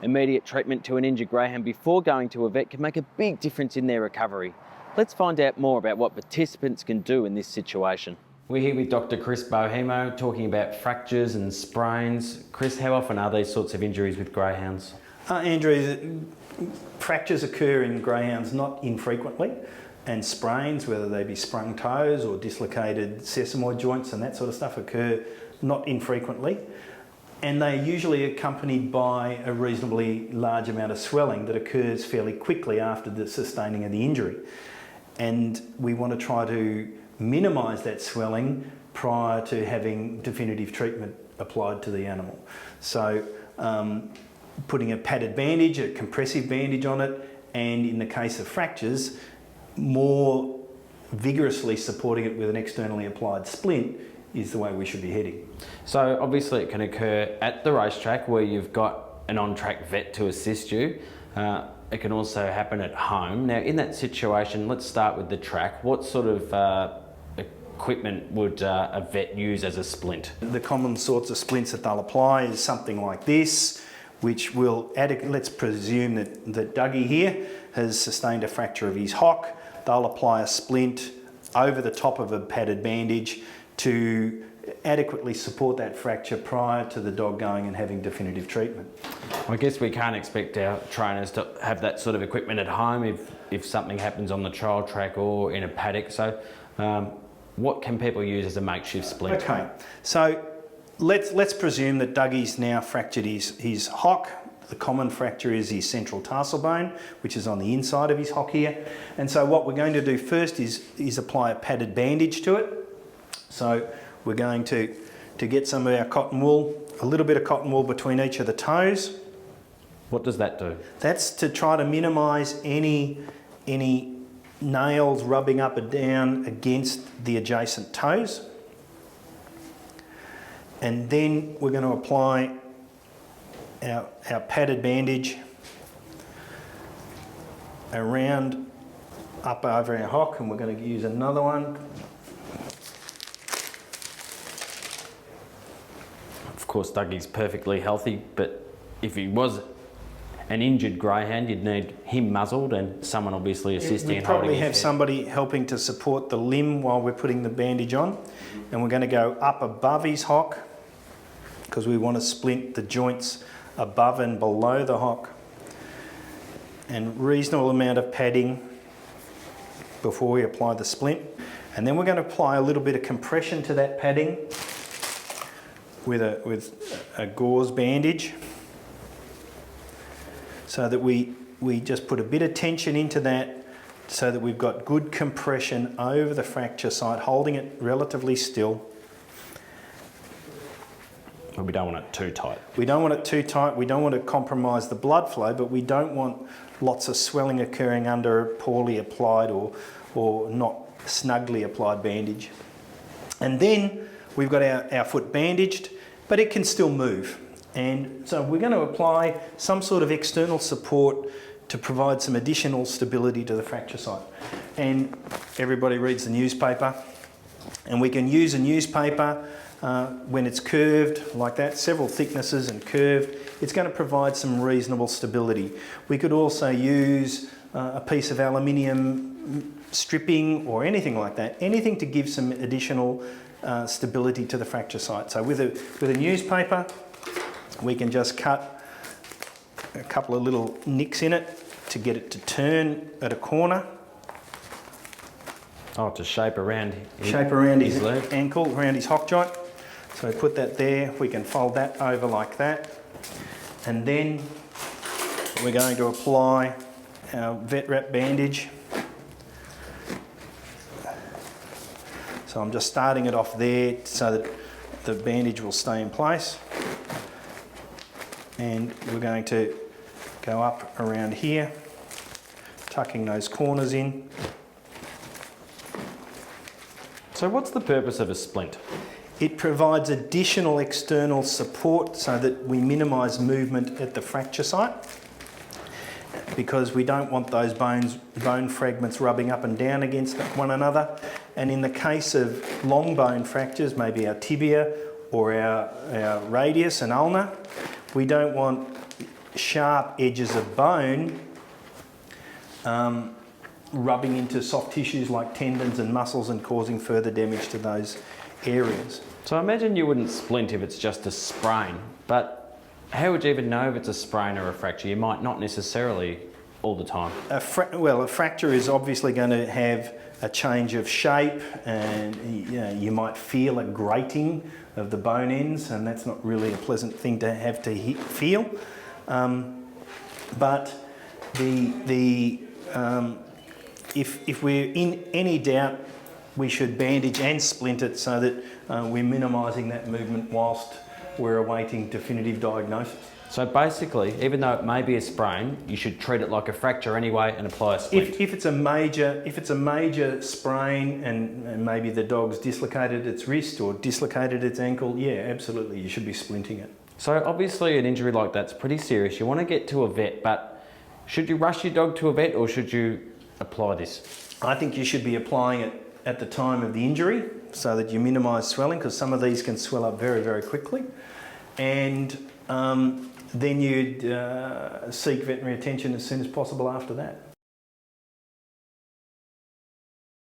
Immediate treatment to an injured greyhound before going to a vet can make a big difference in their recovery. Let's find out more about what participants can do in this situation. We're here with Dr. Chris Boemo talking about fractures and sprains. Chris, how often are these sorts of injuries with greyhounds? Andrew, fractures occur in greyhounds not infrequently, and sprains, whether they be sprung toes or dislocated sesamoid joints and that sort of stuff, occur not infrequently. And they're usually accompanied by a reasonably large amount of swelling that occurs fairly quickly after the sustaining of the injury. And we want to try to minimise that swelling prior to having definitive treatment applied to the animal. So putting a padded bandage, a compressive bandage on it, and in the case of fractures, more vigorously supporting it with an externally applied splint is the way we should be heading. So obviously it can occur at the racetrack where you've got an on-track vet to assist you. It can also happen at home. Now in that situation, let's start with the track. What sort of equipment would a vet use as a splint? The common sorts of splints that they'll apply is something like this, which will let's presume that Dougie here has sustained a fracture of his hock. They'll apply a splint over the top of a padded bandage to adequately support that fracture prior to the dog going and having definitive treatment. I guess we can't expect our trainers to have that sort of equipment at home if something happens on the trial track or in a paddock. So what can people use as a makeshift splint? Okay, so let's presume that Dougie's now fractured his hock. The common fracture is his central tarsal bone, which is on the inside of his hock here. And so what we're going to do first is apply a padded bandage to it. So we're going to get some of our cotton wool, a little bit of cotton wool between each of the toes. What does that do? That's to try to minimise any nails rubbing up and down against the adjacent toes. And then we're going to apply our padded bandage around up over our hock, and we're going to use another one. Of course, Dougie's perfectly healthy, but if he was an injured greyhound, you'd need him muzzled and someone obviously assisting and holding his head. We'd probably have somebody helping to support the limb while we're putting the bandage on. And we're going to go up above his hock because we want to splint the joints above and below the hock. And reasonable amount of padding before we apply the splint. And then we're going to apply a little bit of compression to that padding with a gauze bandage, so that we just put a bit of tension into that so that we've got good compression over the fracture site, holding it relatively still. But we don't want it too tight. We don't want it too tight, we don't want to compromise the blood flow, but we don't want lots of swelling occurring under a poorly applied or not snugly applied bandage. And then we've got our foot bandaged, but it can still move. And so we're going to apply some sort of external support to provide some additional stability to the fracture site. And everybody reads the newspaper, and we can use a newspaper when it's curved like that, several thicknesses and curved. It's going to provide some reasonable stability. We could also use a piece of aluminium stripping or anything like that, anything to give some additional stability to the fracture site. So with a newspaper, we can just cut a couple of little nicks in it to get it to turn at a corner. Oh, to shape around his leg. Ankle, around his hock joint. So put that there, we can fold that over like that. And then we're going to apply our vet wrap bandage. So I'm just starting it off there so that the bandage will stay in place. And we're going to go up around here, tucking those corners in. So what's the purpose of a splint? It provides additional external support so that we minimise movement at the fracture site, because we don't want those bone fragments rubbing up and down against one another. And in the case of long bone fractures, maybe our tibia or our radius and ulna, we don't want sharp edges of bone rubbing into soft tissues like tendons and muscles and causing further damage to those areas. So I imagine you wouldn't splint if it's just a sprain, but how would you even know if it's a sprain or a fracture? You might not necessarily all the time. A fracture is obviously going to have a change of shape, and you might feel a grating of the bone ends, and that's not really a pleasant thing to have to feel. But if we're in any doubt, we should bandage and splint it so that we're minimising that movement whilst we're awaiting definitive diagnosis. So basically, even though it may be a sprain, you should treat it like a fracture anyway and apply a splint. If it's a major sprain and maybe the dog's dislocated its wrist or dislocated its ankle, yeah, absolutely, you should be splinting it. So obviously an injury like that's pretty serious. You want to get to a vet, but should you rush your dog to a vet or should you apply this? I think you should be applying it at the time of the injury so that you minimise swelling, because some of these can swell up very, very quickly. And then you'd seek veterinary attention as soon as possible after that.